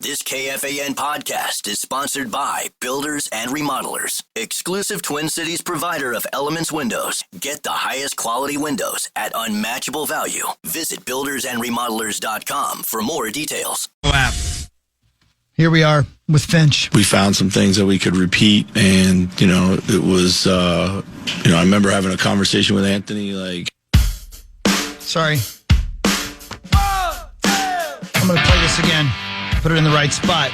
This KFAN podcast is sponsored by Builders and Remodelers, exclusive Twin Cities provider of Elements Windows. Get the highest quality windows at unmatchable value. Visit buildersandremodelers.com for more details. Here we are with Finch. We found some things that we could repeat, and, it was, I remember having a conversation with Anthony, Sorry. I'm going to play this again. Put it in the right spot.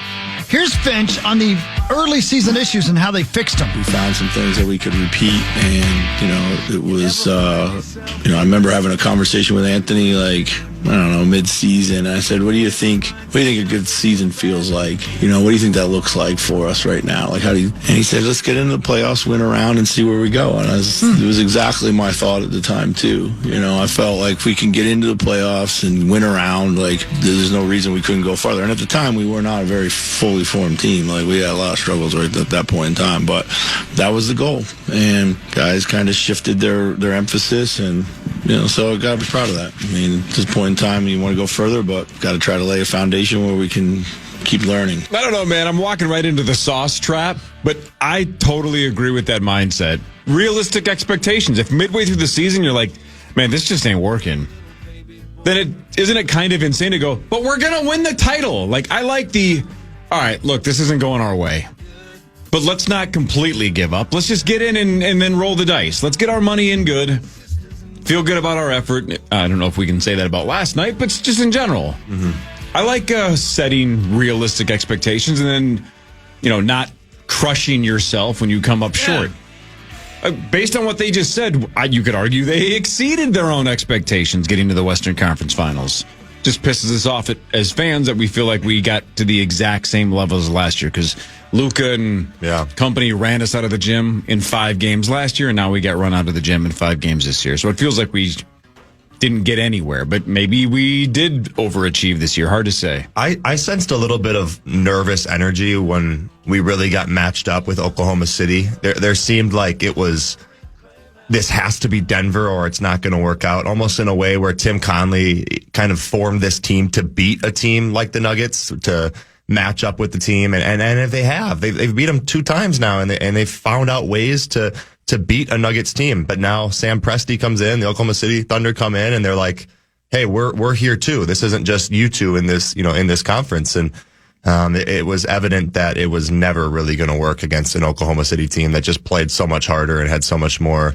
Here's Finch on the early season issues and how they fixed them. we found some things that we could repeat, and, it was, I remember having a conversation with Anthony, mid-season. I said, what do you think a good season feels like? What do you think that looks like for us right now? And he said, let's get into the playoffs, win around, and see where we go. And it was exactly my thought at the time, too. I felt like if we can get into the playoffs and win around, there's no reason we couldn't go farther. And at the time, we were not a very fully formed team. We had a lot of struggles right at that point in time, but that was the goal. And guys kind of shifted their emphasis, and so I got to be proud of that. At this point in time, you want to go further, but got to try to lay a foundation where we can keep learning. I don't know, man. I'm walking right into the sauce trap, but I totally agree with that mindset. Realistic expectations. If midway through the season you're like, man, this just ain't working, then isn't it kind of insane to go, but we're going to win the title? I like all right, look, this isn't going our way, but let's not completely give up. Let's just get in and then roll the dice. Let's get our money in good. Feel good about our effort. I don't know if we can say that about last night, but just in general. Mm-hmm. I like setting realistic expectations and then, not crushing yourself when you come up short. Based on what they just said, you could argue they exceeded their own expectations getting to the Western Conference Finals. Just pisses us off as fans that we feel like we got to the exact same level as last year because Luka and company ran us out of the gym in 5 games last year, and now we got run out of the gym in 5 games this year. So it feels like we didn't get anywhere, but maybe we did overachieve this year. Hard to say. I sensed a little bit of nervous energy when we really got matched up with Oklahoma City. There seemed like it was, this has to be Denver or it's not going to work out, almost in a way where Tim Conley kind of formed this team to beat a team like the Nuggets, to match up with the team. And if they have, they've beat them 2 times now, and they've found out ways to beat a Nuggets team. But now Sam Presti comes in, the Oklahoma City Thunder come in, and they're like, hey, we're here too. This isn't just you two in this, in this conference. And it was evident that it was never really going to work against an Oklahoma City team that just played so much harder and had so much more,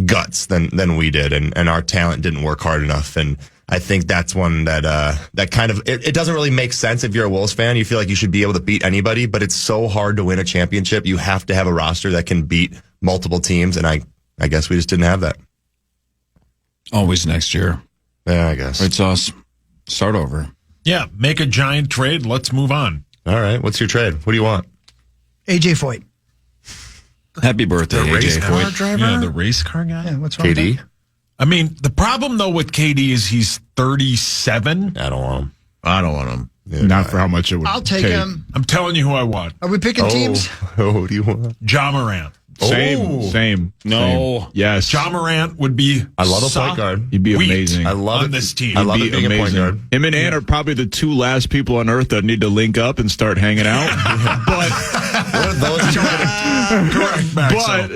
guts than we did, and our talent didn't work hard enough. And I think that's one that kind of, it doesn't really make sense if you're a Wolves fan. You feel like you should be able to beat anybody, but it's so hard to win a championship. You have to have a roster that can beat multiple teams, and I guess we just didn't have that. Always next year. Yeah, I guess. Right, Sauce. Start over. Yeah, make a giant trade. Let's move on. All right, what's your trade? What do you want? AJ Foyt. Happy birthday, The race AJ car Foyt. driver? Yeah, the race car guy. Yeah, what's wrong with KD? that? The problem, though, with KD is he's 37. I don't want him. I don't want him. Yeah, Not for how much it would I'll take him. I'm telling you who I want. Are we picking teams? Who do you want? Ja Morant. Same. No. Same. Yes. Ja Morant would be. I love a point guard. He'd be Weak. amazing. I love on it. this team. I love He'd it be being a point guard. Him and Ant are probably the 2 last people on earth that need to link up and start hanging out. But What are those two? correct, Max. But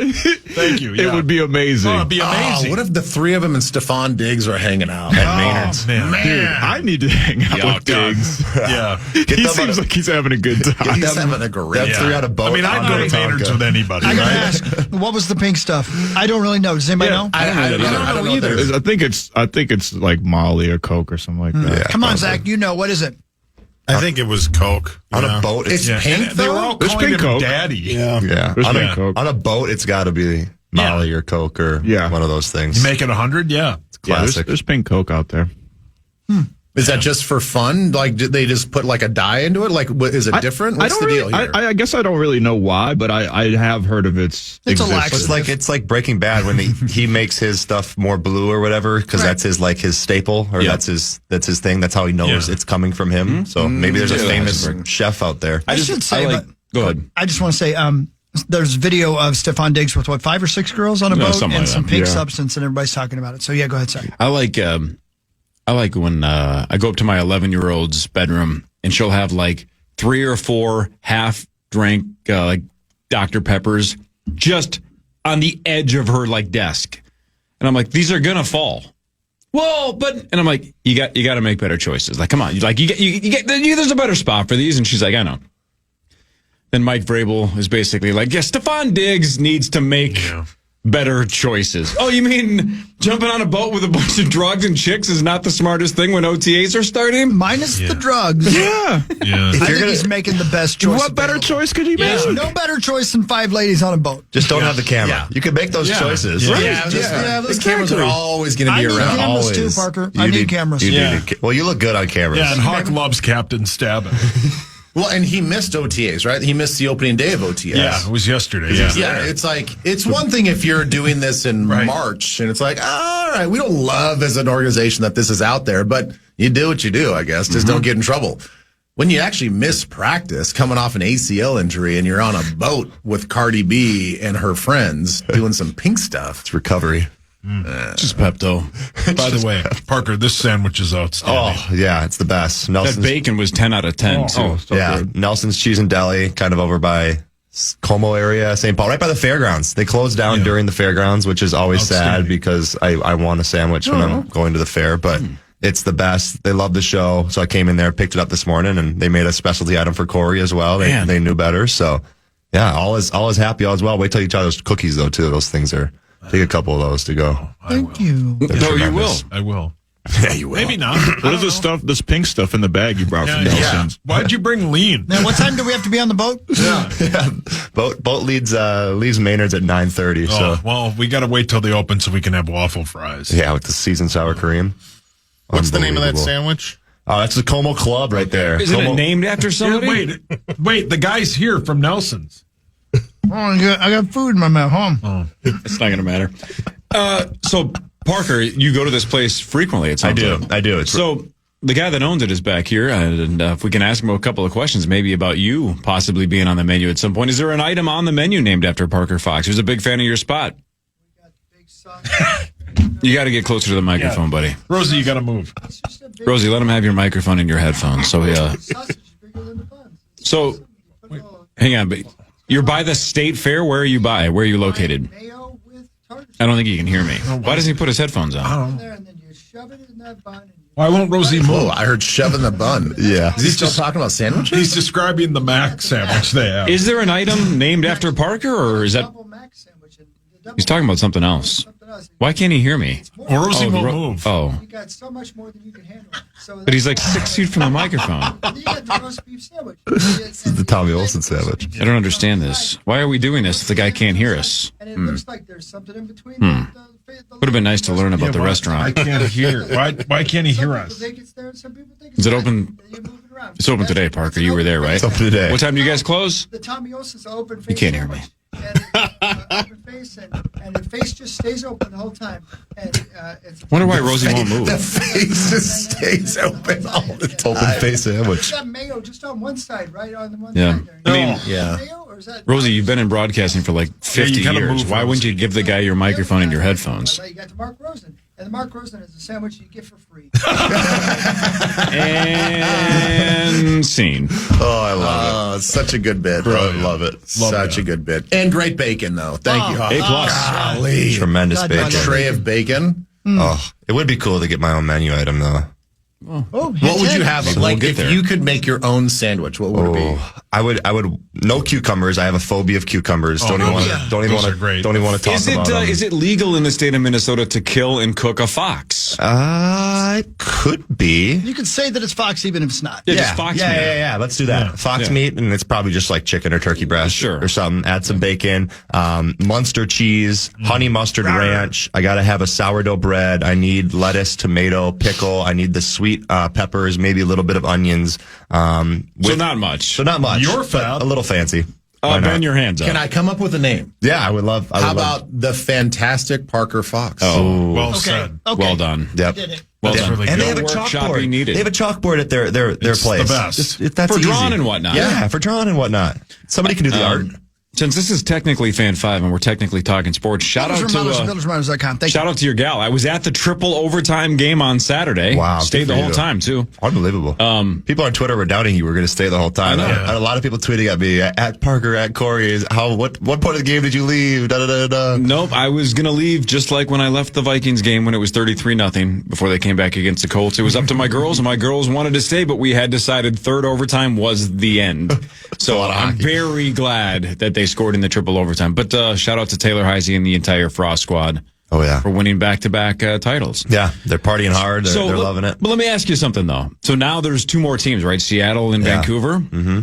Thank you. it would be amazing. Oh, it'd be amazing. what if the 3 of them and Stephon Diggs are hanging out? And Maynard's. man. Dude, I need to hang out with Diggs. Yeah. He seems like he's having a good time. He's having a great That's 3 out of both. I'd go to Maynard's with anybody. I gotta Right? ask, what was the pink stuff? I don't really know. Does anybody know? I don't know either. I think it's like Molly or Coke or something like that. Yeah, Come on, probably. Zach. You know. What is it? I think it was Coke. On a boat, It's pink, And they were all There's calling pink him Coke. Daddy. yeah. There's On, pink Coke. on a boat, it's got to be Molly or Coke or one of those things. You make it 100? Yeah. Classic. There's pink Coke out there. Is that just for fun? Did they just put a dye into it? Is it different? What's the deal here? I guess I don't really know why, but I have heard of its It's a existence. laxative. It's like Breaking Bad when he makes his stuff more blue or whatever because that's his staple or that's his thing. That's how he knows it's coming from him. So maybe there's a famous chef out there. I should say, Go ahead. I just want to say, there's video of Stephon Diggs with 5 or 6 girls on a boat something and like some that. pink Yeah. substance, and everybody's talking about it. So yeah, go ahead, sorry. I like when I go up to my 11-year-old's bedroom and she'll have like 3 or 4 half-drank like Dr. Peppers just on the edge of her like desk. And I'm like, these are gonna fall. Well, and I'm like, you got to make better choices. Like, come on, you get there's a better spot for these. And she's like, I know. Then Mike Vrabel is basically like, yeah, Stephon Diggs needs to make better choices. Oh, you mean jumping on a boat with a bunch of drugs and chicks is not the smartest thing when OTAs are starting? Minus the drugs. Yeah. I think he's making the best choice. What better choice could he make? No better choice than 5 ladies on a boat. Just don't have the camera. Yeah. You can make those choices. Yeah, those cameras are always going to be I need around. cameras Always. too, Parker. I need cameras. Well, you look good on cameras. Yeah, and Hawk loves Captain Stabbing. Well, and he missed OTAs, right? He missed the opening day of OTAs. Yeah, it was yesterday. Yeah. It's like, it's one thing if you're doing this in March and it's like, all right, we don't love as an organization that this is out there, but you do what you do, I guess. Just don't get in trouble. When you actually miss practice coming off an ACL injury and you're on a boat with Cardi B and her friends doing some pink stuff. It's recovery. Just Pepto. By the way, Parker, this sandwich is outstanding. Oh, yeah, it's the best. That Nelson's, bacon was 10 out of 10, too. Nelson's Cheese and Deli, kind of over by Como area, St. Paul, right by the fairgrounds. They closed down during the fairgrounds, which is always sad because I want a sandwich when I'm going to the fair, but it's the best. They love the show, so I came in there, picked it up this morning, and they made a specialty item for Cory as well. They knew better, so yeah, all is happy, all is well. Wait till you try those cookies, though, too. Those things are... Take a couple of those to go. Thank you. No, you will. I will. Yeah, you will. Maybe not. What is this pink stuff in the bag you brought from Nelson's? Why'd you bring lean? Now, what time do we have to be on the boat? Boat leaves Maynard's at 9:30. So Well, we got to wait till they open so we can have waffle fries. yeah, with the seasoned sour cream. What's the name of that sandwich? Oh, that's the Como Club right there. Isn't it named after somebody? Wait, the guy's here from Nelson's. Oh, I got food in my mouth. Home. It's not going to matter. So, Parker, you go to this place frequently. It sounds like. I do. So, the guy that owns it is back here, and if we can ask him a couple of questions, maybe about you possibly being on the menu at some point. Is there an item on the menu named after Parker Fox? Who's a big fan of your spot? You got to get closer to the microphone, buddy. Rosie, you got to move. Rosie, let him have your microphone in your headphones. So, hang on, but you're by the State Fair. Where are you by? Where are you located? I don't think he can hear me. Why doesn't he put his headphones on? Why won't Rosie Oh, move? I heard shove in the bun. Yeah. Is he still talking about sandwiches? He's describing the Mac sandwich they have. Is there an item named after Parker, or is that... He's talking about something else. Why can't he hear me? Or Rosie won't move. Oh. You got so much more than you can handle. So But he's like 6 feet from the microphone. you got the roast beef sandwich. This is the Tommy Olsen sandwich. I don't understand this. Why are we doing this if the guy can't hear us? And it looks like there's something in between. Would have been nice to learn about the I restaurant. can't hear. Why can't he hear us? Is it open? It's open today, Parker. You were there, right? It's open today. What time do you guys close? The Tommy Olsen's open face. You can't hear me. Open face, and the face just stays open the whole time. And it's Wonder why Rosie won't move. The face just stays open all the time. Open face sandwich. It's got mayo just on one side, right on the one Yeah. side there. I mean, Yeah. Mayo, or is that Rosie, you've been in broadcasting for like 50 gotta years. move, Why wouldn't you Rosie. give the guy your microphone and your headphones? You got the Mark Rosen. And the Mark Rosen is a sandwich you get for free. And scene. Oh, I love It's such a good bit. I love it. Such a good bit. And great bacon, though. Thank you. A plus. Golly. Tremendous God, bacon. God, Tray of bacon. Oh, it would be cool to get my own menu item, though. What would you have? Maybe Like, we'll get if there. you could make your own sandwich, what would it be? I would no cucumbers. I have a phobia of cucumbers. Don't even want to Those are great. don't even want to talk about them. Is it legal in the state of Minnesota to kill and cook a fox? It could be. You could say that it's fox even if it's not. Yeah, just fox meat. Yeah. Let's do that. Fox Yeah. meat, and it's probably just like chicken or turkey breast Sure. or something. Add some bacon, Munster cheese, honey mustard ranch. I got to have a sourdough bread. I need lettuce, tomato, pickle. I need the sweet peppers, maybe a little bit of onions. So not much. So not much. You're but fat. a little fancy. Why not? Bend your hands up. Can I come up with a name? Yeah, I would love. How about the fantastic Parker Fox? Well Okay. said. Okay. Well done. Yep. Did it. Well That's done. really And good. they have a Workshopping chalkboard. needed. They have a chalkboard at their It's place. the best. That's For easy. drawing and whatnot. Yeah, for drawing and whatnot. Somebody can do the art. Since this is technically Fan 5 and we're technically talking sports, shout out to BuildersRemodels.com. Thank shout you. out to your gal. I was at the triple overtime game on Saturday. Wow, stayed the whole time too. Unbelievable. People on Twitter were doubting you were going to stay the whole time. I had a lot of people tweeting at me at Parker, at Cory. What point of the game did you leave? Da, da, da, da. Nope, I was going to leave just like when I left the Vikings game when it was 33-0 before they came back against the Colts. It was up to my girls, and my girls wanted to stay, but we had decided third overtime was the end. So I'm very glad that they scored in the triple overtime. But shout out to Taylor Heisey and the entire Frost squad. Oh, yeah. For winning back-to-back titles. Yeah, they're partying hard. They're loving it. But let me ask you something, though. So now there's 2 more teams, right? Seattle and Vancouver. Mm-hmm.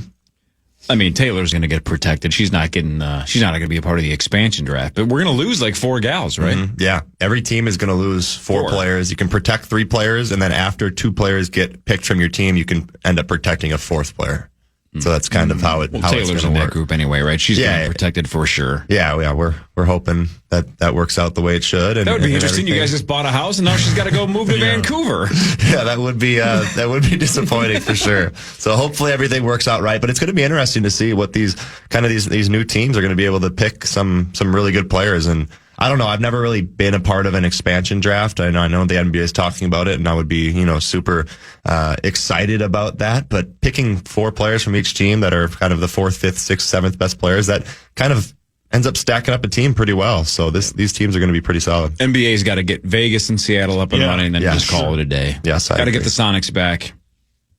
I mean, Taylor's going to get protected. She's not going to be a part of the expansion draft. But we're going to lose like 4 gals, right? Mm-hmm. Yeah. Every team is going to lose 4 players. You can protect 3 players, and then after 2 players get picked from your team, you can end up protecting a 4th player. So that's kind of how Taylor's in that group anyway, right? She's going to be protected for sure. Yeah, we're hoping that works out the way it should. And, that would be interesting. You guys just bought a house, and now she's got to go move to Vancouver. Yeah, that would be disappointing for sure. So hopefully everything works out right. But it's going to be interesting to see what these new teams are going to be able to pick some really good players. And I don't know. I've never really been a part of an expansion draft. I know the NBA is talking about it, and I would be, super excited about that. But picking 4 players from each team that are kind of the 4th, 5th, 6th, 7th best players, that kind of ends up stacking up a team pretty well. So these teams are going to be pretty solid. NBA's got to get Vegas and Seattle up and running, and then just call it a day. Yes, got to get the Sonics back.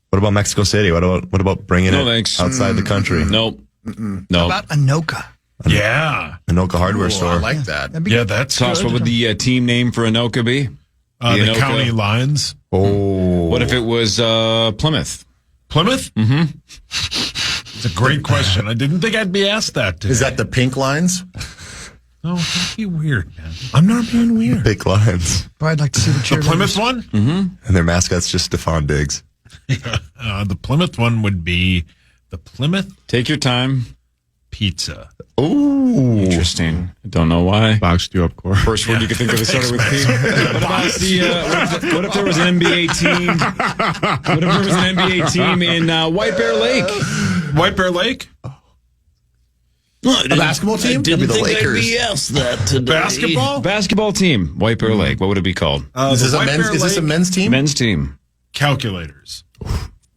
What about Mexico City? What about bringing it outside the country? Nope. How about Anoka? Yeah. Anoka hardware store. I like that. Yeah, that's Toss, what would the team name for Anoka be? The County Lions. Oh. What if it was Plymouth? Plymouth? Mm-hmm. It's a great question. I didn't think I'd be asked that today. Is that the pink lines? No, don't be weird, man. I'm not being weird. Big Lions. But I'd like to see the cheerleaders. The Plymouth one? Mm-hmm. And their mascot's just Stephon Diggs. The Plymouth one would be the Plymouth Take your time. Pizza. Ooh. Interesting. I don't know why. Boxed you up, Cory. First word you could think of that started with P. What if there was an NBA team? What if there was an NBA team in White Bear Lake? White Bear Lake? A basketball team? Didn't That'd be the think Lakers. I'd be asked that today. Basketball team. White Bear Lake. What would it be called? Is this a men's team? Men's team. Calculators.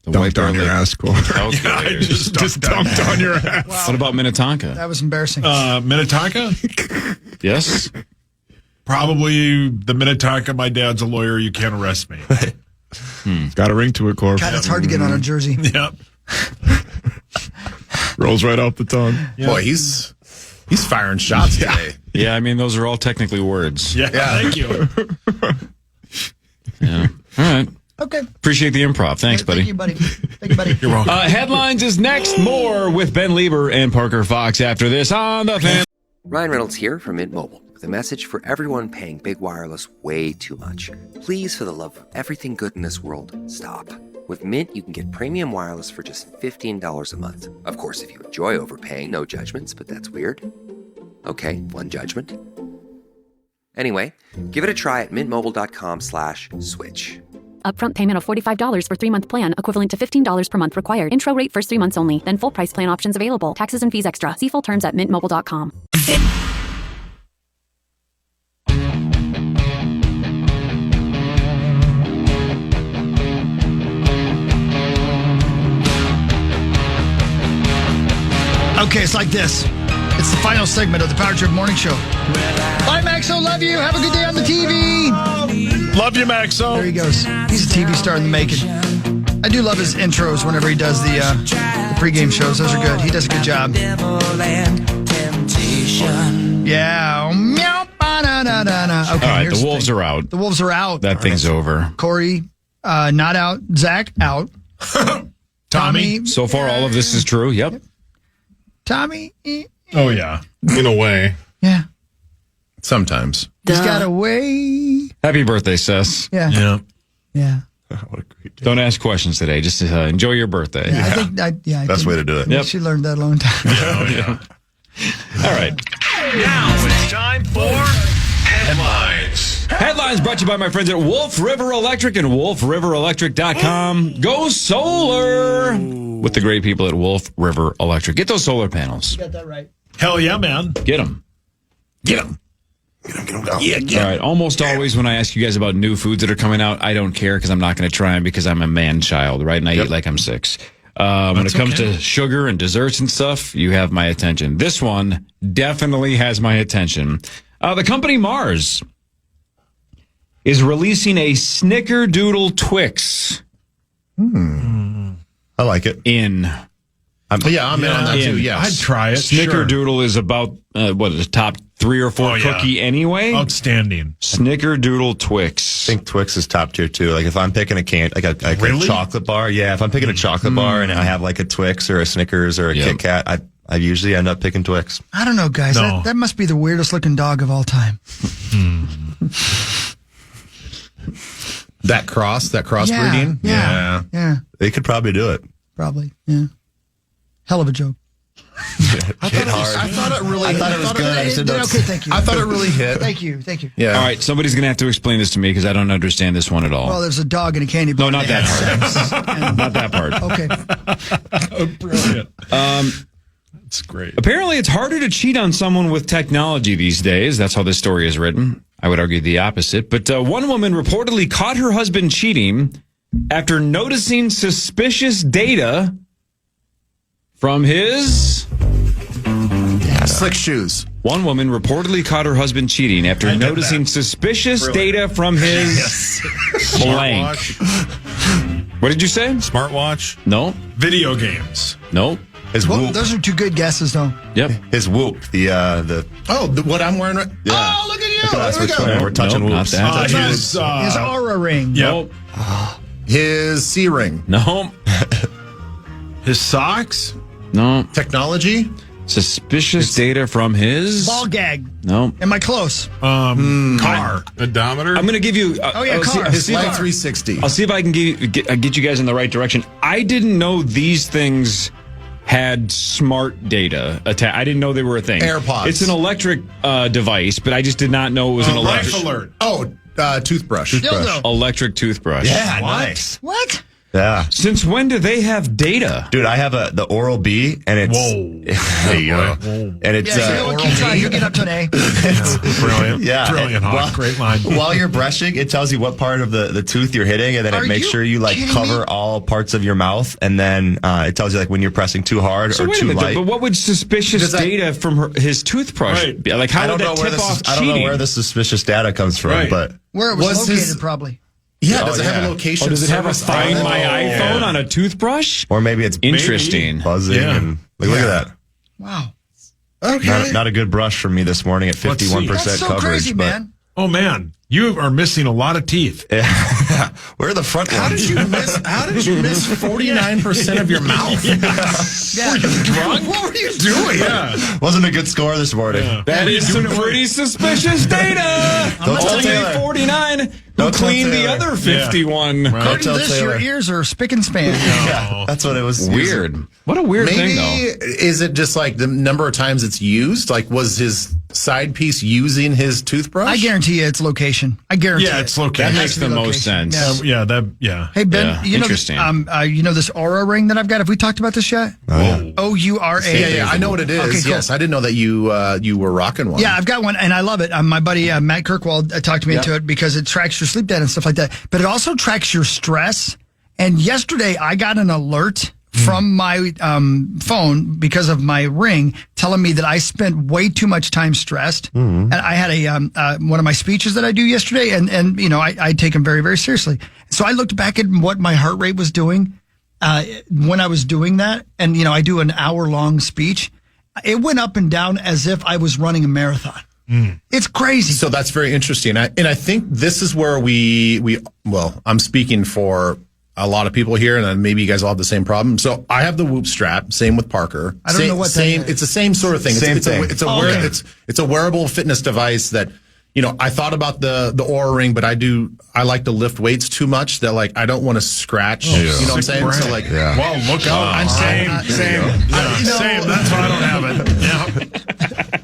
The Dunked on your ass, Cory. I just dunked on your ass. Wow. What about Minnetonka? That was embarrassing. Minnetonka? Yes. Probably the Minnetonka. My dad's a lawyer. You can't arrest me. It's got a ring to it, Cory. God, it's hard to get on a jersey. Yep. Rolls right off the tongue. Yeah. Boy, he's firing shots today. Yeah, I mean, those are all technically words. Yeah. Thank you. Yeah. All right. Okay. Appreciate the improv. Thanks, buddy. Thank you, buddy. Thank you, buddy. You're welcome. Headlines is next. More with Ben Lieber and Parker Fox after this on the Fan. Ryan Reynolds here from Mint Mobile with a message for everyone paying big wireless way too much. Please, for the love of everything good in this world, stop. With Mint, you can get premium wireless for just $15 a month. Of course, if you enjoy overpaying, no judgments, but that's weird. Okay, one judgment. Anyway, give it a try at mintmobile.com/switch. Upfront payment of $45 for 3-month plan, equivalent to $15 per month required. Intro rate first 3 months only, then full price plan options available. Taxes and fees extra. See full terms at mintmobile.com. Okay, it's like this. It's the final segment of the Power Trip Morning Show. Bye, Maxo. Love you. Have a good day on the TV. Love you, Maxo. There he goes. He's a TV star in the making. I do love his intros whenever he does the pregame shows. Those are good. He does a good job. Yeah. Meow, ba-da-da-da-da. Okay, All right, here's the Wolves thing. are out. The Wolves are out. That thing's over. Cory, not out. Zach, out. Tommy. So far, all of this is true. Yep. Tommy. Oh, yeah. In a way. Yeah. Sometimes. He's got a way. Happy birthday, Sess. Yeah. Yeah. Yeah. What a great day. Don't ask questions today. Just enjoy your birthday. Yeah. I think, I Best think way to do it. Yep. She learned that a long time ago. Oh, yeah. All right. Now it's time for Headlines. Headlines brought to you by my friends at Wolf River Electric and wolfriverelectric.com. Go solar with the great people at Wolf River Electric. Get those solar panels. You got that right. Hell yeah, man. Get them. Get him. Get him, go. Yeah, All right. Almost always when I ask you guys about new foods that are coming out, I don't care because I'm not going to try them because I'm a man-child, right? And I eat like I'm 6. When it comes to sugar and desserts and stuff, you have my attention. This one definitely has my attention. The company Mars is releasing a Snickerdoodle Twix. I like it. I'm in on that too. Yes, I'd try it. Snickerdoodle is about the top 3 or 4 cookie anyway. Outstanding. Snickerdoodle Twix. I think Twix is top tier too. Like if I'm picking a a chocolate bar, if I'm picking a chocolate bar and I have like a Twix or a Snickers or a Kit Kat, I usually end up picking Twix. I don't know, guys. No. That must be the weirdest looking dog of all time. That crossbreeding. Yeah. They could probably do it. Probably. Yeah. Hell of a joke. I thought it was good. I said Okay, thank you. I thought it really hit. Thank you. Yeah. All right, somebody's going to have to explain this to me because I don't understand this one at all. Well, there's a dog and a candy bar. No, not that part. Not that part. Okay. Brilliant. That's great. Apparently, it's harder to cheat on someone with technology these days. That's how this story is written. I would argue the opposite. But one woman reportedly caught her husband cheating after noticing suspicious data from his Slick shoes. One woman reportedly caught her husband cheating after noticing suspicious data from his blank. What did you say? Smartwatch. No. Video games. No. His Well, Whoop. those are two good guesses, though. Yep. His Whoop. What I'm wearing right. Yeah. Oh, look at you. Look at us. There we go. We're touching Nope, not Whoops. that. His His aura ring. Nope. His C ring. No. his socks. No. Technology. Suspicious data from his Ball gag. No. Am I close? Car. Odometer. I'm going to give you. Oh, yeah, car. His Life 360. I'll see if I can get you guys in the right direction. I didn't know these things had smart data attached. I didn't know they were a thing. AirPods. It's an electric device, but I just did not know it was an electric. Life alert. Oh, toothbrush. Dildo. Electric toothbrush. Yeah, nice. What? Yeah. Since when do they have data? Dude, I have the Oral-B, and it's... Whoa. There you go. And it's... Keep trying. You get up to an A. Brilliant. Yeah. Brilliant, Hawk. Great line. While you're brushing, it tells you what part of the tooth you're hitting, and then Are it makes you sure you kidding cover me? all parts of your mouth, and then it tells you when you're pressing too hard So or wait a too minute, light. but what would suspicious data from his toothbrush Right. be? Like, how would that tip off I don't know cheating? where the suspicious data comes from, Right. but Where it was Was located, his- probably. Yeah, does it have a location? Does it have a service? Find My Oh. iPhone on a toothbrush? or maybe it's Interesting. buzzing. Yeah. And look at that. Wow. Okay. Not a good brush for me this morning at 51% That's so coverage. crazy, but man. Oh, man. You are missing a lot of teeth. Where are the front How ones? did you miss 49% of your mouth? Yeah. Drunk? What were you doing? Yeah. Wasn't a good score this morning. Yeah. That is some pretty suspicious data. Don't tell Only Taylor. 49. Who Don't tell cleaned the Taylor. other 51? Don't According to tell this, Taylor. your ears are spick and span. Yeah, that's what it was. Weird. What a weird Maybe thing, though. is it just like the number of times it's used? Like, was his side piece using his toothbrush? I guarantee you it's location. I guarantee Yeah, it. it's location. That It has makes to be the most location. sense. Yeah. Hey, Ben, Yeah, you know this, interesting. you know this aura ring that I've got? Have we talked about this yet? OURA. Yeah, I know what it is. Okay, cool. Yes, I didn't know that you were rocking one. Yeah, I've got one, and I love it. My buddy Matt Kirkwald talked me into it because it tracks your sleep data and stuff like that. But it also tracks your stress. And yesterday, I got an alert from my phone because of my ring telling me that I spent way too much time stressed. And I had a one of my speeches that I do yesterday, and you know I take them very, very seriously. So I looked back at what my heart rate was doing when I was doing that, and you know I do an hour-long speech. It went up and down as if I was running a marathon. It's crazy. So that's very interesting. And I think this is where well, I'm speaking for a lot of people here, and maybe you guys all have the same problem. So I have the Whoop strap. Same with Parker. I don't know what that same. is. It's the same sort of thing. Same it's thing. It's a wearable fitness device that, you know, I thought about the Oura ring, but I like to lift weights too much that like I don't want to scratch. You know what I'm saying? So like, Well, look out. I'm Same. Yeah, Same. That's why I don't have it. Yeah.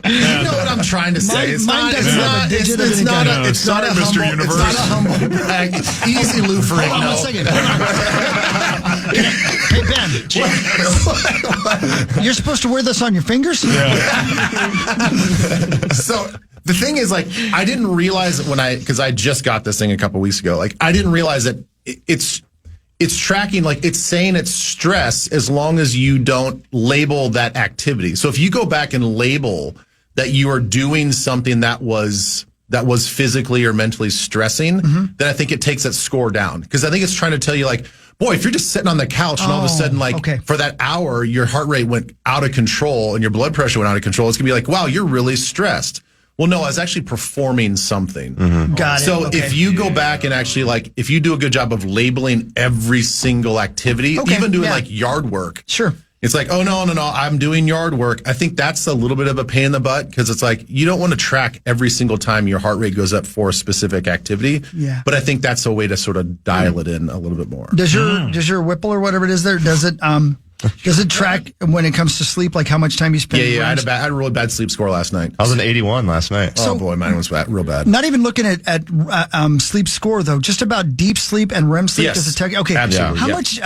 you know what I'm trying to say. Mine doesn't have a digit of it's any not kind. a, it's not Sorry, a Mr. humble, Universe. It's not a humble brag. Easy loofering. Hold on No. 1 second. Hey, Ben. You're supposed to wear this on your fingers? So the thing is, like, I didn't realize because I just got this thing a couple weeks ago. Like, I didn't realize that it's tracking, like, it's saying it's stress as long as you don't label that activity. So if you go back and label that you are doing something that was physically or mentally stressing, then I think it takes that score down. Because I think it's trying to tell you, like, boy, if you're just sitting on the couch and all of a sudden, like, for that hour, your heart rate went out of control and your blood pressure went out of control, it's going to be like, wow, you're really stressed. Well, no, I was actually performing something. Got it. So if you go back and actually, like, if you do a good job of labeling every single activity, even doing like yard work. Sure. It's like, oh, no, I'm doing yard work. I think that's a little bit of a pain in the butt because it's like you don't want to track every single time your heart rate goes up for a specific activity. Yeah. But I think that's a way to sort of dial it in a little bit more. Does your Whipple or whatever it is there, does it track when it comes to sleep, like how much time you spend? Yeah. I had a really bad sleep score last night. I was an 81 last night. Oh, boy, mine was real bad. Not even looking at sleep score, though, just about deep sleep and REM sleep. Yes, does it tell you? Okay. absolutely. How much,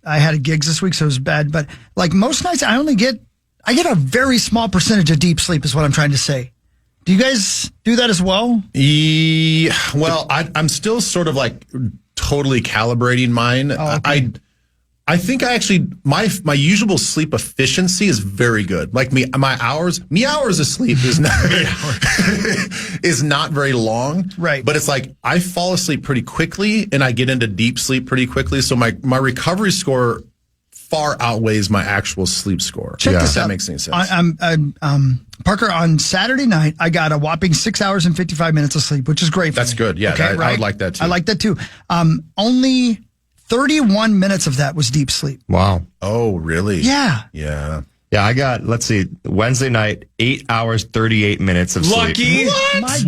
I had a gigs this week, so it was bad, but like most nights I get a very small percentage of deep sleep is what I'm trying to say. Do you guys do that as well? Well, I'm still sort of like totally calibrating mine. Oh, okay. I think I actually my usual sleep efficiency is very good. Like my hours of sleep is not is not very long. Right. But it's like I fall asleep pretty quickly and I get into deep sleep pretty quickly. So my recovery score far outweighs my actual sleep score. Check this out. That makes any sense. Parker, on Saturday night, I got a whopping 6 hours and 55 minutes of sleep, which is great for That's me. good. Yeah, Okay, I right? would like that too. I like that too. Only 31 minutes of that was deep sleep. Wow. Oh, really? Yeah. Yeah. Yeah, I got, let's see, Wednesday night, 8 hours, 38 minutes of sleep. Lucky. My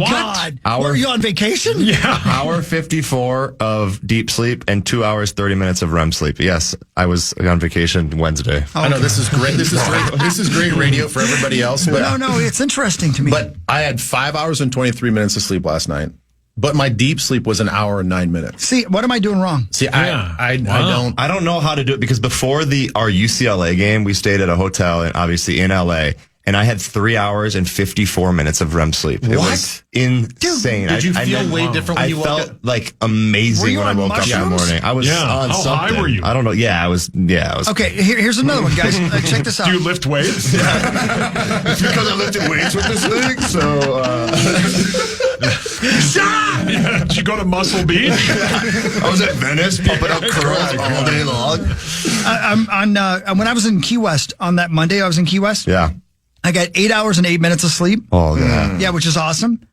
God. Were you on vacation? Yeah. Hour 54 of deep sleep and 2 hours, 30 minutes of REM sleep. Yes, I was on vacation Wednesday. I know this is great. This is great radio for everybody else. But No, it's interesting to me. But I had 5 hours and 23 minutes of sleep last night. But my deep sleep was an hour and 9 minutes. See, what am I doing wrong? See, I don't know how to do it because before our UCLA game, we stayed at a hotel and obviously in LA, and I had 3 hours and 54 minutes of REM sleep. It was insane. Did you feel way different when you woke up? I felt like amazing when I woke up in the morning. I was on something. How high were you? I don't know. I was. Okay, here's another one, guys. Check this out. Do you lift weights? It's because I lifted weights with this thing. So. Shut up! Yeah, did you go to Muscle Beach? I was at Venice pumping up curls all day long. When I was in Key West on that Monday, I was in Key West. Yeah. I got 8 hours and 8 minutes of sleep. Oh, yeah. Yeah, which is awesome.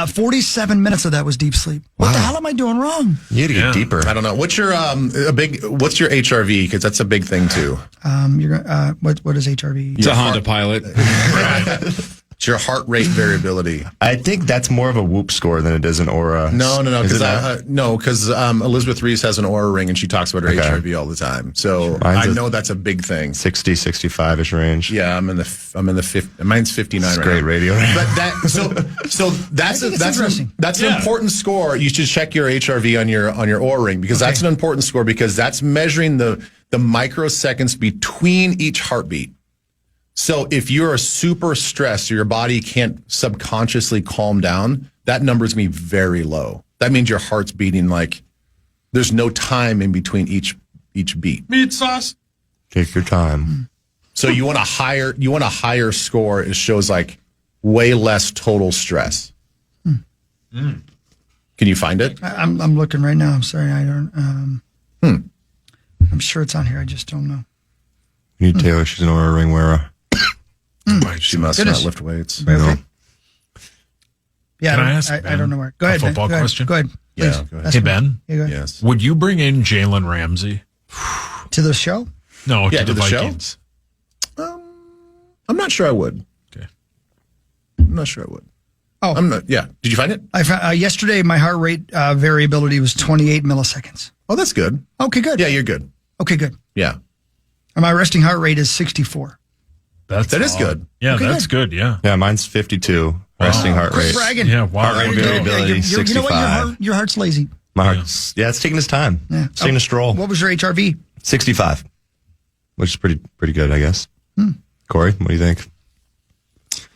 47 minutes of that was deep sleep. What the hell am I doing wrong? You need to get deeper. I don't know. What's your what's your HRV? Because that's a big thing too. What is HRV? It's a Honda Pilot. It's your heart rate variability. I think that's more of a Whoop score than it is an Aura. No, because Elizabeth Reese has an Aura ring and she talks about her HRV all the time. So I know that's a big thing. 60, 65-ish range. Yeah, I'm in the 50. Mine's 59 It's right great now. radio. But that's an important score. You should check your HRV on your Aura ring because that's an important score because that's measuring the microseconds between each heartbeat. So if you're super stressed or your body can't subconsciously calm down, that number is going to be very low. That means your heart's beating like there's no time in between each beat. Meat sauce. Take your time. So you want a higher score. It shows like way less total stress. Can you find it? I'm looking right now. I'm sorry, I don't. I'm sure it's on here. I just don't know. You need Taylor. She's an Aura ring wearer. She must not lift weights. No. Yeah, Can I ask I don't know where. Go ahead. a football Ben. question? Go ahead. Yeah, Please. go ahead. Hey, Ben. Yeah, go ahead. Yes. Would you bring in Jalen Ramsey? To the show? No, Yeah, to the to the show? Vikings. I'm not sure I would. Okay. I'm not sure I would. Oh. I'm not. Yeah. Did you find it? I found, yesterday, my heart rate variability was 28 milliseconds. Oh, that's good. Okay, good. Yeah, you're good. Okay, good. Yeah. And my resting heart rate is 64. That is good. Yeah, Okay, that's good. Yeah. Yeah, mine's 52. Resting heart Quit rate. bragging. Yeah, wow. Heart rate variability, You know 65. what? Your heart's lazy. Mark's, it's taking his time. Yeah. It's taking a stroll. What was your HRV? 65, which is pretty good, I guess. Corey, what do you think?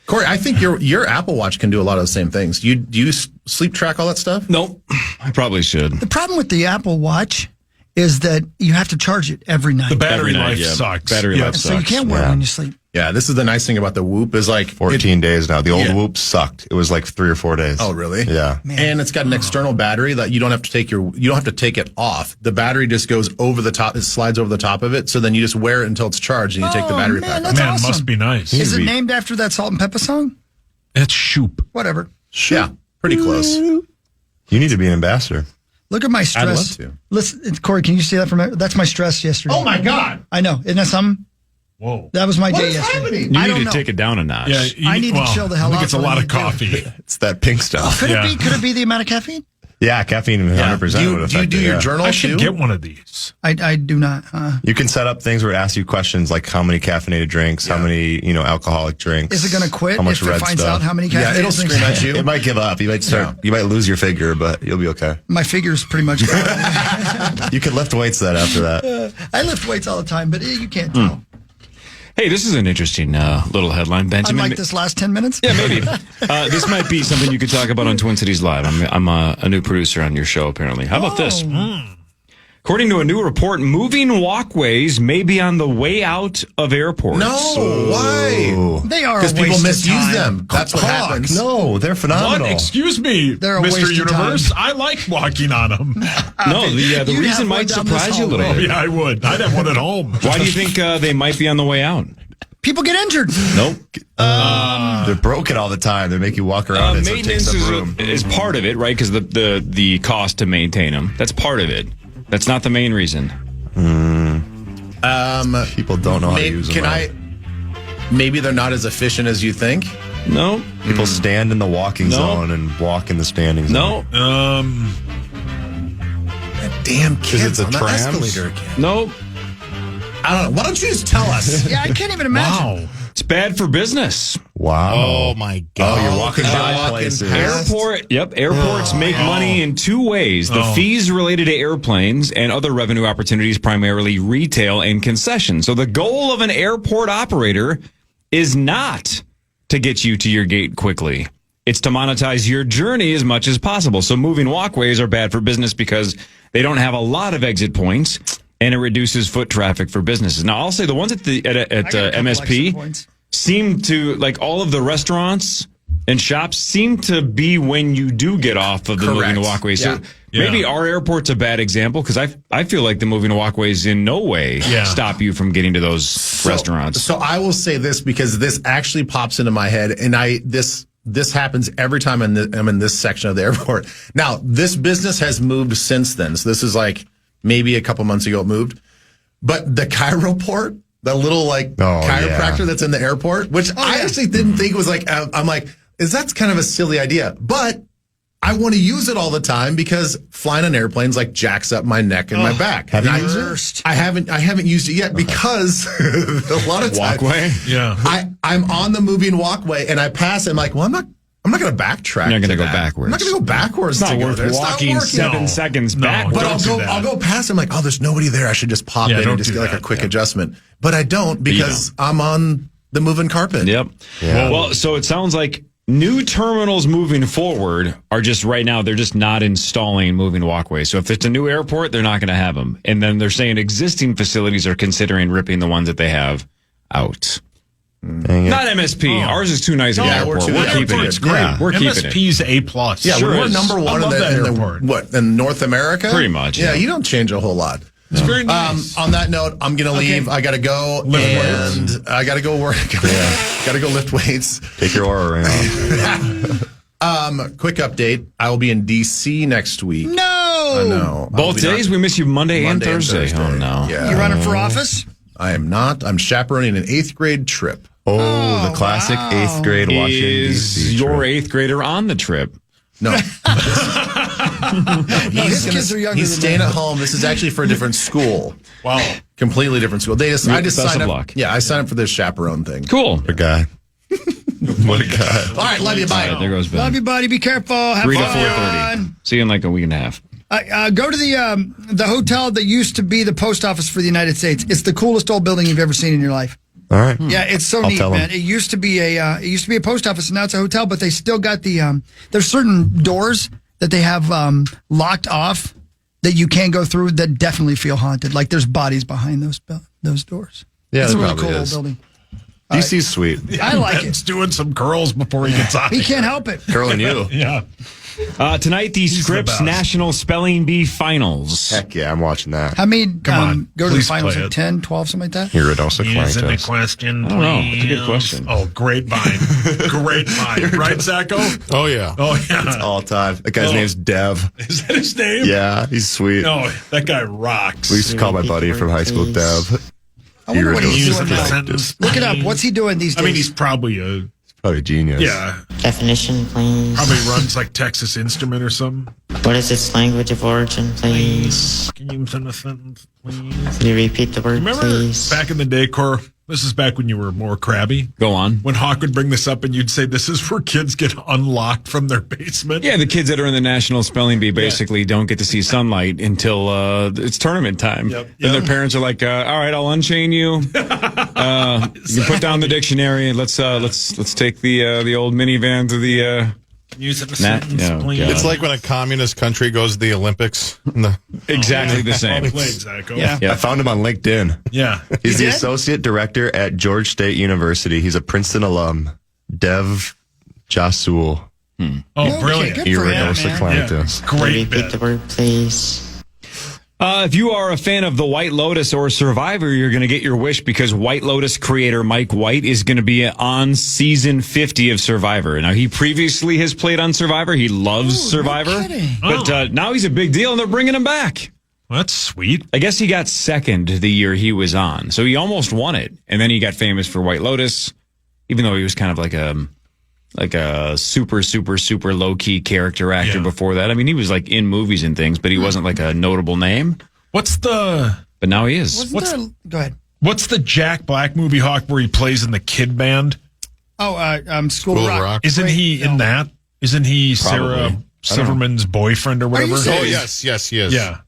Corey, I think your Apple Watch can do a lot of the same things. Do you sleep track all that stuff? Nope. I probably should. The problem with the Apple Watch is that you have to charge it every night. The battery life sucks. Battery life so sucks. you can't wear it when you sleep. Yeah, this is the nice thing about the Whoop is like 14 days now. The old Whoop sucked. It was like 3 or 4 days. Oh, really? Yeah. Man. And it's got an external battery that you don't have to take it off. The battery just goes over the top. It slides over the top of it. So then you just wear it until it's charged and you take the battery back off. That's Man, awesome. must be nice. Is it named after that Salt and Pepper song? It's Shoop. Whatever. Yeah, pretty close. You need to be an ambassador. Look at my stress. I'd love to. Listen, Corey, can you see that from me? That's my stress yesterday. Oh my God! I know. Isn't that something? Whoa. That was my What day is yesterday. happening? You I need don't to know. take it down a notch. Yeah, I need to chill the hell I think out it's a when lot I of do it. coffee. It's that pink stuff. Could Yeah. it be the amount of caffeine? Yeah, caffeine 100% would Do you affect do it, your yeah. journal I too? should get one of these. I do not. You can set up things where it asks you questions like how many caffeinated drinks, how many, alcoholic drinks. Is it going to quit how much if it red finds stuff. out how many caffeine? Yeah, it'll scream at you. It might give up. You might you might lose your figure, but you'll be okay. My figure's pretty much gone. You can lift weights after that. I lift weights all the time, but you can't tell. Hey, this is an interesting little headline, Benjamin. Unlike this last 10 minutes? Yeah, maybe. This might be something you could talk about on Twin Cities Live. I'm a new producer on your show, apparently. How about this? According to a new report, moving walkways may be on the way out of airports. No, why? They are a Because people waste of misuse time. them. That's what happens. No, they're phenomenal. What? Excuse me, They're a Mr. waste of Universe. time. I like walking on them. No, the You'd reason have one might down this surprise you a little hallway. bit. Yeah, I would. I'd have one at home. Why do you think they might be on the way out? People get injured. Nope. They're broken all the time. They make you walk around it, so it takes Maintenance up room. is part of it, right? Because the cost to maintain them. That's part of it. That's not the main reason. People don't know how to use them. Maybe they're not as efficient as you think. No. People stand in the walking zone and walk in the standing zone. No. That damn kids it's a on the trams? escalator again. No. I don't know. Why don't you just tell us? Yeah, I can't even imagine. Wow. It's bad for business. Wow. Oh my God! you're walking by places. Airports make money in two ways. The fees related to airplanes and other revenue opportunities, primarily retail and concessions. So the goal of an airport operator is not to get you to your gate quickly. It's to monetize your journey as much as possible. So moving walkways are bad for business because they don't have a lot of exit points, and it reduces foot traffic for businesses. Now, I'll say the ones at MSP seem to, like all of the restaurants and shops, seem to be when you do get off of the moving walkway. So maybe our airport's a bad example because I feel like the moving walkways in no way stop you from getting to those restaurants. So I will say this because this actually pops into my head, and this happens every time I'm in this section of the airport. Now, this business has moved since then. So this is like maybe a couple months ago it moved. But the chiroport, the little chiropractor that's in the airport, which I actually didn't think was like, I'm like, that's kind of a silly idea. But I want to use it all the time because flying on airplanes like jacks up my neck and my back. Have you used it? I haven't used it yet because a lot of times I'm on the moving walkway and I pass. I'm like, well, I'm not going to backtrack. You're not going to go that. backwards. I'm not going to go backwards. It's not worth there. walking 7 seconds back. But I'll go past. I'm like, oh, there's nobody there. I should just pop in and just get like a quick adjustment. But I don't because I'm on the moving carpet. Yep. Yeah. Well, so it sounds like new terminals moving forward are just right now, they're just not installing moving walkways. So if it's a new airport, they're not going to have them. And then they're saying existing facilities are considering ripping the ones that they have out. Not MSP. Ours is too nice of an airport. We're keeping it. Great. We're keeping it. MSP's A+. Yeah, we're number one in North America. Pretty much. Yeah, you don't change a whole lot. It's very nice. On that note, I'm going to leave. I got to go I got to go work. Got to go lift weights. Take your aura ring off. Quick update. I will be in D.C. next week. No. I know. Both days? We miss you Monday and Thursday. Oh, no. Yeah. You running for office? I am not. I'm chaperoning an 8th grade trip. Oh, the classic 8th grade Washington, Is D.C. your trip. 8th grader on the trip? No. His kids are younger He's than staying mine. at home. This is actually for a different school. Wow. Completely different school. I just Best signed of up. luck. Yeah, I signed up for this chaperone thing. Cool. What a guy. What a guy. All right, love you. Bye. All right, there goes Ben. Love you, buddy. Be careful. Have 3 to fun. 4:30. See you in like a week and a half. Go to the hotel that used to be the post office for the United States. It's the coolest old building you've ever seen in your life. All right. Yeah, it's so neat, man. It used to be a post office, and now it's a hotel. But they still got the there's certain doors that they have locked off that you can't go through that definitely feel haunted. Like there's bodies behind those doors. Yeah, it's a really probably cool old is. building. DC's sweet. I like Ben's it. doing some curls before he gets on. He can't help it. Curling you. Yeah. Tonight, the Scripps best. National Spelling Bee Finals. Heck yeah, I'm watching that. How many Come on, go to the please finals play at it. 10, 12, something like that? Here it also Answer the clanked. question, I don't know. It's a good question. Oh, grapevine. Grapevine. Right, Zacho? Oh, yeah. Oh, yeah. It's all time. That guy's name's Dev. Is that his name? Yeah, he's sweet. No, that guy rocks. We used to call my buddy from high school Dev. I wonder what he's Use doing the now. sentence. Look it up. What's he doing these days? I mean, he's probably Probably a genius. yeah, Definition, please. probably runs like Texas Instrument or something. What is its language of origin, please? Can you send a sentence, please? Can you repeat the word, Remember please? back in the day, Cor? This is back when you were more crabby. Go on. When Hawk would bring this up and you'd say, this is where kids get unlocked from their basement. Yeah, the kids that are in the National Spelling Bee basically don't get to see sunlight until it's tournament time. Yep. Then their parents are like, "All right, I'll unchain you. You can put down the dictionary. Let's take the old minivan to the." Use it a sentence, no, please. God. It's like when a communist country goes to the Olympics. Exactly the same. Well played, Zacho. Yeah. I found him on LinkedIn. Yeah. He's the did? associate director at George State University. He's a Princeton alum. Dev Jasul. Oh, brilliant. good for him, man. Yeah. Can you Great repeat bit. the word, please? If you are a fan of The White Lotus or Survivor, you're going to get your wish because White Lotus creator Mike White is going to be on season 50 of Survivor. Now, he previously has played on Survivor. He loves Survivor. kidding. But now he's a big deal, and they're bringing him back. Well, that's sweet. I guess he got second the year he was on. So he almost won it. And then he got famous for White Lotus, even though he was kind of like a super, super, super low-key character actor before that. I mean, he was like in movies and things, but he wasn't like a notable name. What's the But now he is. Go ahead. What's the Jack Black movie, Hawk, where he plays in the kid band? Oh, School of Rock. Isn't he in that? Isn't he Sarah Silverman's boyfriend or whatever? you serious? Oh, yes, he is. Yeah.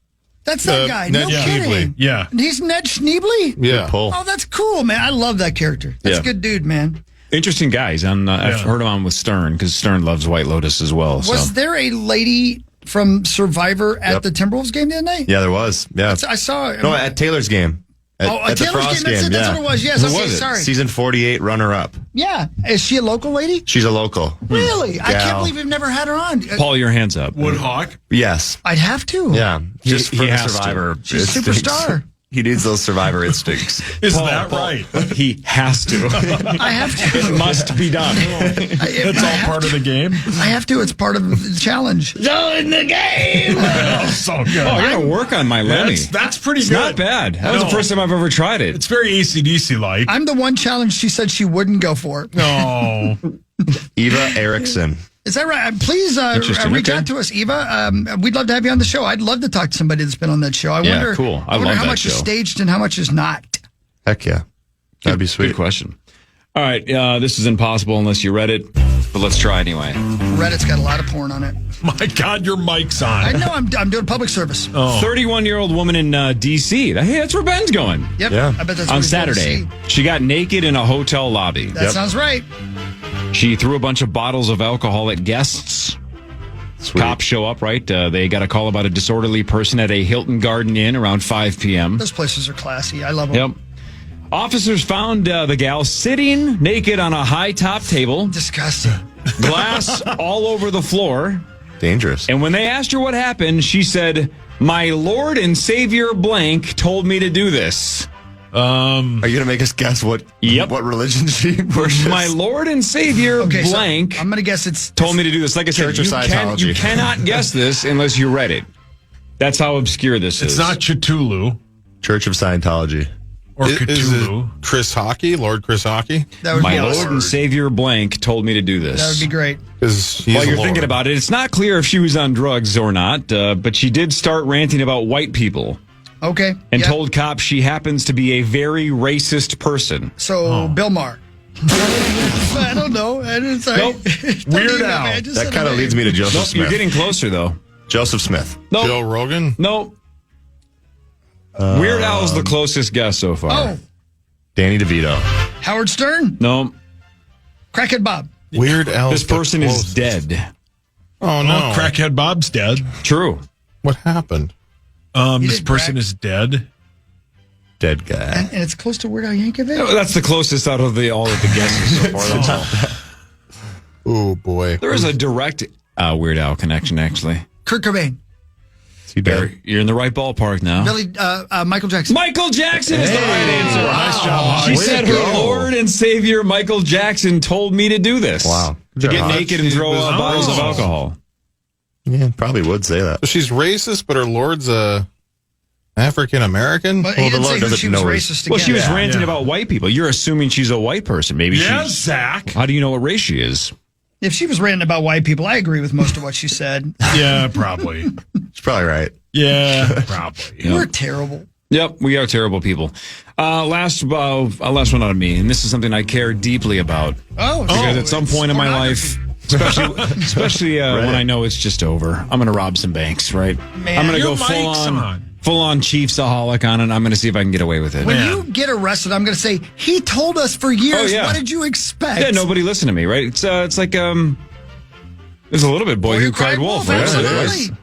That's that guy. Ned No kidding. Schneebly. Yeah. And he's Ned Schneebly? Yeah. Pull. Oh, that's cool, man. I love that character. That's Yeah. a good dude, man. Interesting guys. I've heard him on with Stern because Stern loves White Lotus as well. Was there a lady from Survivor at the Timberwolves game the other night? Yeah, there was. Yeah. I saw it. No, at Taylor's game. At the Taylor's Frost game. That's it. That's yeah. what it was. Yes. Who Okay. was it? Sorry. Season 48 runner-up. Yeah. Is she a local lady? She's a local. Really? I can't Gal. believe we've never had her on. Paul, your hands up. Wood Hawk? Yes. I'd have to. Yeah. Just He for the has to. Survivor. She's a instincts. superstar. He needs those Survivor instincts. Is that right? He has to. I have to. It must be done. That's all part of the game? I have to. It's part of the challenge. Join the game! Oh, so good. Oh, I got to work on my Lenny. That's pretty It's good. not bad. That was the No. first time I've ever tried it. It's very AC/DC-like. I'm the one challenge she said she wouldn't go for. No. Eva Erickson. Is that right? Please Interesting. reach Okay. out to us, Eva. We'd love to have you on the show. I'd love to talk to somebody that's been on that show. I Yeah, wonder, cool. I wonder love how that much is show. staged and how much is not. Heck yeah. That'd be Good sweet. question. All right. This is impossible unless you read it, but let's try anyway. Reddit's got a lot of porn on it. My God, your mic's on. I know. I'm doing public service. 31-year-old woman in D.C. Hey, that's where Ben's going. Yep. Yeah. I bet that's what On he's going to Saturday, see. she got naked in a hotel lobby. That sounds right. She threw a bunch of bottles of alcohol at guests. Sweet. Cops show up, right? They got a call about a disorderly person at a Hilton Garden Inn around 5 p.m. Those places are classy. I love them. Yep. Officers found the gal sitting naked on a high top table, Disgusting. glass all over the floor. Dangerous. And when they asked her what happened, she said, "My Lord and Savior blank told me to do this." Are you going to make us guess what religion she worships? My Lord and Savior Okay, blank so I'm going to guess it's told me to do this. Like I said, Church of Scientology. you cannot guess this unless you read it. That's how obscure this is. It's not Cthulhu Church of Scientology. or Is Cthulhu. it Chris Hockey, Lord Chris Hockey? That would My be Lord awesome. and Savior blank told me to do this. That would be great. Because While you're thinking about it, it's not clear if she was on drugs or not, but she did start ranting about white people Okay. and yeah. told cops she happens to be a very racist person. So, Bill Maher. I don't know. I didn't say. Nope. Weird Al. That kind of leads me to Joseph Nope, Smith. you're getting closer, though. Joseph Smith. Nope. Joe Rogan? Nope. Weird Al's the closest guess so far. Oh, Danny DeVito. Howard Stern? No. Crackhead Bob? Weird Al. This person is dead. Oh, no. Crackhead Bob's dead. True. What happened? This person is dead. Dead guy. And it's close to Weird Al Yankovic? No, that's the closest out of all of the guesses so far. That's all. Oh, boy. There is a direct Weird Al connection, actually. Kurt Cobain. You're in the right ballpark now. Michael Jackson. Michael Jackson is the right answer. Wow. Nice job. She said her Lord and Savior Michael Jackson told me to do this. Wow. To get naked and throw bottles of alcohol. Yeah, probably would say that. So she's racist, but her Lord's African American? But he didn't say who she was racist against. Well, she was ranting about white people. You're assuming she's a white person. Maybe Zach. How do you know what race she is? If she was ranting about white people, I agree with most of what she said. Yeah, probably. She's probably right. Yeah, probably. We're terrible. Yep, we are terrible people. Last one out of me, and this is something I care deeply about. Because at some point in my life, especially when I know it's just over, I'm going to rob some banks, right? Man, I'm going to your go full on Chiefs-aholic on it. I'm going to see if I can get away with it. When you get arrested, I'm going to say, he told us for years. Oh, yeah. What did you expect? Yeah, nobody listened to me, right? It's like there's a little bit Boy Who Cried Wolf. Right? Absolutely.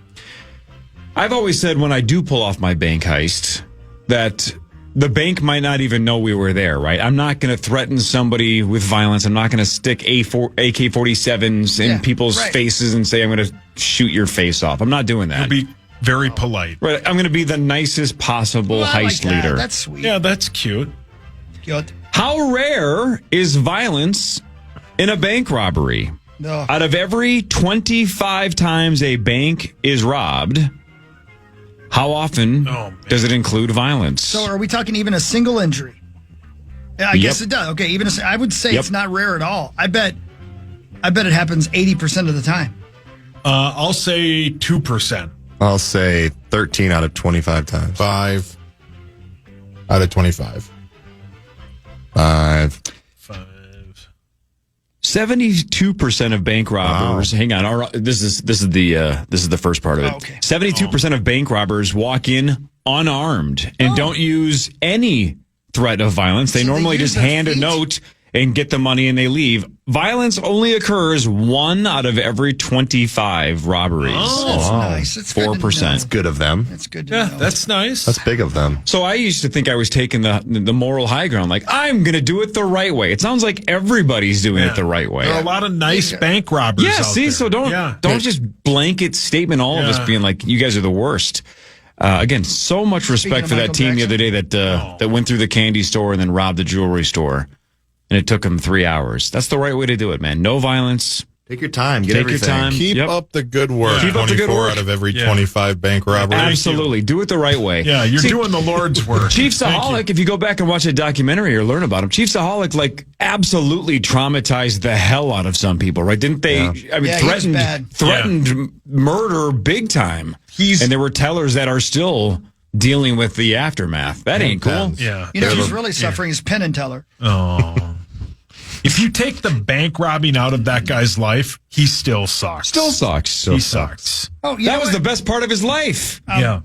I've always said when I do pull off my bank heist that the bank might not even know we were there, right? I'm not going to threaten somebody with violence. I'm not going to stick AK-47s in people's faces and say I'm going to shoot your face off. I'm not doing that. You'll be very polite. Right. I'm going to be the nicest possible heist leader. That's sweet. Yeah, that's cute. Good. How rare is violence in a bank robbery? No. Out of every 25 times a bank is robbed, how often does it include violence? So are we talking even a single injury? Yeah, I guess it does. Okay, even I would say it's not rare at all. I bet it happens 80% of the time. I'll say 2%. I'll say 13 out of 25 times. 5 out of 25. 5. 72% of bank robbers. Hang on, this is the first part of it. 72% of bank robbers walk in unarmed and don't use any threat of violence. They normally just hand a note and get the money and they leave. Violence only occurs 1 out of every 25 robberies. That's nice. It's 4%. That's good of them. That's good to know. That's nice. That's big of them. So I used to think I was taking the moral high ground. Like, I'm going to do it the right way. It sounds like everybody's doing it the right way. There are a lot of nice bank robbers out there. So don't just blanket statement all of us being like, you guys are the worst. Again, so much respect for that team the other day that went through the candy store and then robbed the jewelry store. And it took them 3 hours. That's the right way to do it, man. No violence. Take your time. Get Take everything. your time. Keep up the good work. Keep up the good 24 work. out of every 25 bank robberies. Absolutely. Do it the right way. Yeah, you're doing the Lord's work. Chiefs-aholic, if you go back and watch a documentary or learn about him, Chiefs-aholic, like, absolutely traumatized the hell out of some people, right? Didn't they? I mean, threatened murder big time. And there were tellers that are still dealing with the aftermath. That ain't cool. Yeah. You know who's really suffering is Penn and Teller. Oh. If you take the bank robbing out of that guy's life, he still sucks. Still sucks. He sucks. Oh, that was the best part of his life.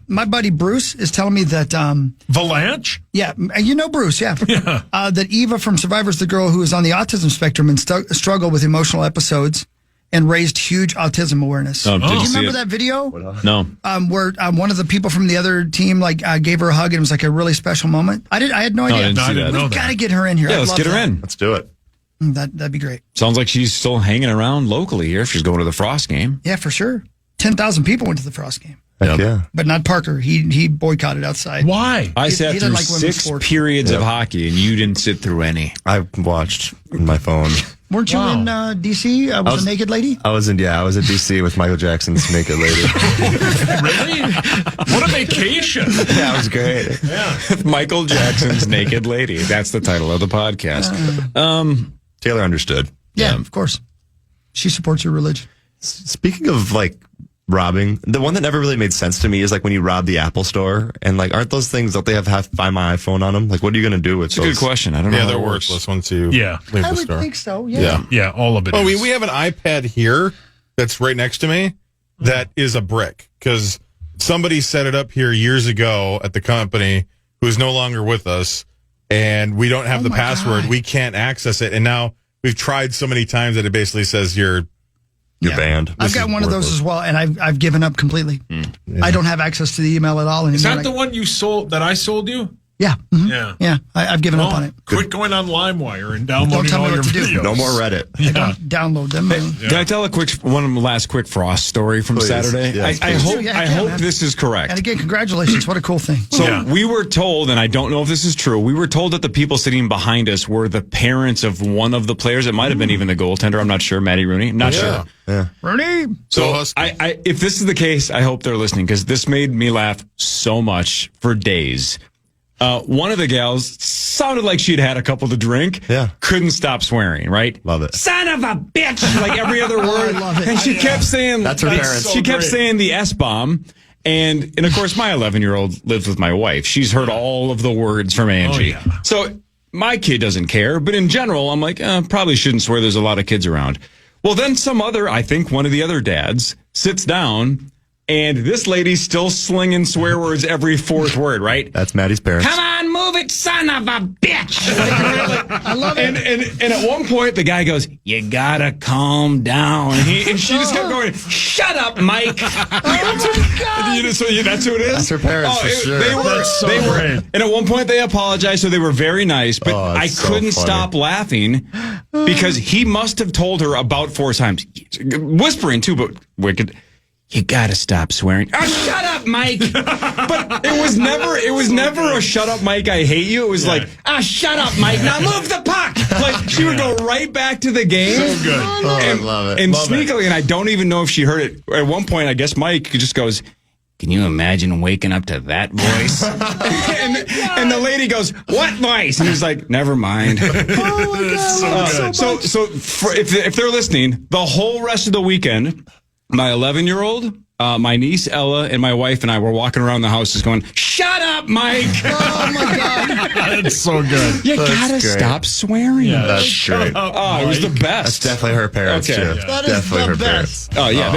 My buddy Bruce is telling me that Valanche? Yeah, you know Bruce, that Eva from Survivor's the girl who is on the autism spectrum and struggled with emotional episodes and raised huge autism awareness. Did you remember that video? No. Where one of the people from the other team gave her a hug and it was like a really special moment. I had no idea. I didn't see that. We've got to get her in here. Yeah, I'd let's love get her that. in. Let's do it. That'd be great. Sounds like she's still hanging around locally here if she's going to the Frost game. Yeah, for sure. 10,000 people went to the Frost game. Heck yeah. But not Parker. He boycotted outside. Why? I sat through 6 periods of hockey, and you didn't sit through any. I watched on my phone. Weren't you in D.C.? I was a naked lady? I was in D.C. with Michael Jackson's naked lady. Really? What a vacation. Yeah, it was great. Yeah. Michael Jackson's Naked Lady. That's the title of the podcast. Taylor understood. Yeah, of course. She supports your religion. Speaking of robbing, the one that never really made sense to me is when you rob the Apple store and aren't those things, don't they have Find My iPhone on them? What are you going to do with those? It's a good question. I don't know. Yeah, how they're that works. worthless once you Yeah. leave I the would store. think so, yeah. Yeah, all of it. Oh, we have an iPad here that's right next to me that is a brick. because somebody set it up here years ago at the company who's no longer with us, and we don't have the password. We can't access it. And now we've tried so many times that it basically says you're banned. I've got one of those as well, and I've given up completely. I don't have access to the email at all anymore. Is that the one you sold that I sold you? Yeah. Yeah. I've given up on it. Quit going on LimeWire and downloading all your videos. No more Reddit. I don't download them. Can I tell one last quick Frost story from Saturday? Yes, I hope this is correct. And again, congratulations. What a cool thing. So we were told, and I don't know if this is true, we were told that the people sitting behind us were the parents of one of the players. It might have been even the goaltender. I'm not sure. Matty Rooney. Not sure. Yeah. Rooney. So if this is the case, I hope they're listening, because this made me laugh so much for days. One of the gals sounded like she'd had a couple to drink. Yeah. Couldn't stop swearing, right? Love it. Son of a bitch! Like every other word. I love it. And she kept saying, That's her parents. She kept saying the S-bomb. And of course, my 11-year-old lives with my wife. She's heard all of the words from Angie. So my kid doesn't care. But in general, I'm like, probably shouldn't swear. There's a lot of kids around. Well, then I think one of the other dads sits down, and this lady's still slinging swear words every fourth word, right? That's Maddie's parents. Come on, move it, son of a bitch. I love it. And at one point, the guy goes, you gotta calm down. And she just kept going, shut up, Mike. Oh, my God. So that's who it is? That's her parents, for sure. They were, and at one point, they apologized, so they were very nice. But I couldn't stop laughing because he must have told her about 4 times. Whispering, too, but wicked. You gotta stop swearing. Oh, shut up, Mike. But it was never a shut up, Mike, I hate you. It was like, shut up, Mike. Now move the puck. Like she would go right back to the game. So good. I love it. And Love sneakily, and I don't even know if she heard it. At one point, I guess Mike just goes, can you imagine waking up to that voice? and the lady goes, what voice? And he's like, never mind. Oh, my God. So if they're listening, the whole rest of the weekend, my 11-year-old, my niece Ella, and my wife and I were walking around the house just going, shut up, Mike. Oh, my God. That's so good. You gotta great. stop swearing. Yeah, that's great. It was the best. That's definitely her parents, too. That is Definitely the her best. parents. Oh yeah,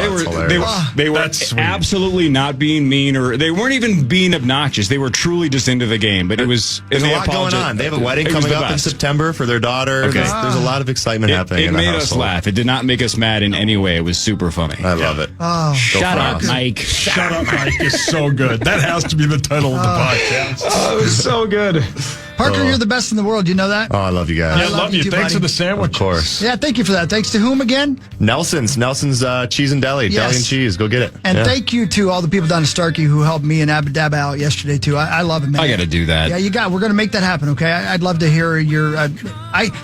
they were That's sweet. absolutely not being mean, or they weren't even being obnoxious. They were truly just into the game. But There's a lot going on. They have a wedding coming up in September for their daughter. Okay. There's a lot of excitement happening It in the made us household. laugh. It did not make us mad in any way. It was super funny. I love it. Oh, Shut up, Mike. Shut up, Mike is so good. That has to be the title of the podcast. Oh, it was so good. Parker, you're the best in the world. You know that? Oh, I love you guys. Yeah, I love you. too, Thanks buddy. for the sandwich. Of course. Yeah, thank you for that. Thanks to whom again? Nelson's Cheese and Deli. Yes. Deli and cheese. Go get it. And thank you to all the people down at Starkey who helped me and Abadab out yesterday, too. I love it, man. I got to do that. Yeah, we're going to make that happen, okay? I'd love to hear your...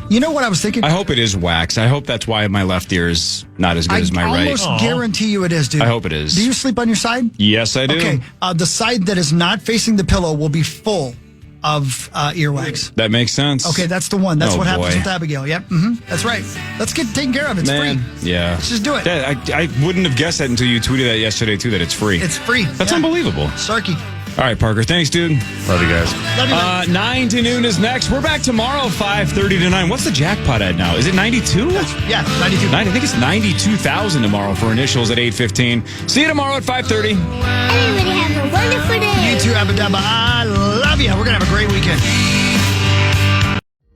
you know what I was thinking? I hope it is wax. I hope that's why my left ear is not as good as my right. I almost guarantee you it is, dude. I hope it is. Do you sleep on your side? Yes, I do. Okay, the side that is not facing the pillow will be full of earwax. That makes sense. Okay, that's the one. That's Oh, what happens boy. with Abigail. Yep, that's right. Let's get taken care of. It's Man, free. yeah. Let's just do it. I wouldn't have guessed that until you tweeted that yesterday, too, that it's free. It's free. That's Yeah. unbelievable. Starkey. All right, Parker. Thanks, dude. Love you guys. Love you, man. 9 to noon is next. We're back tomorrow, 5:30 to 9. What's the jackpot at now? Is it 92? Yeah, 92. I think it's 92,000 tomorrow for initials at 8:15. See you tomorrow at 5:30. Everybody have a wonderful day. You too, Abadaba. I love you. We're going to have a great weekend.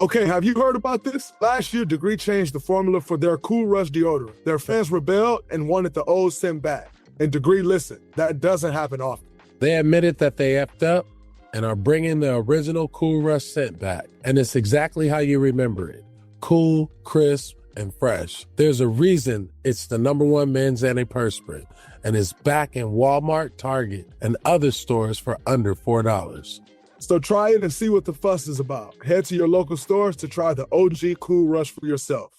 Okay, have you heard about this? Last year, Degree changed the formula for their Cool Rush deodorant. Their fans rebelled and wanted the old scent back. And Degree listened. That doesn't happen often. They admitted that they effed up and are bringing the original Cool Rush scent back. And it's exactly how you remember it. Cool, crisp, and fresh. There's a reason it's the #1 men's antiperspirant. And it's back in Walmart, Target, and other stores for under $4. So try it and see what the fuss is about. Head to your local stores to try the OG Cool Rush for yourself.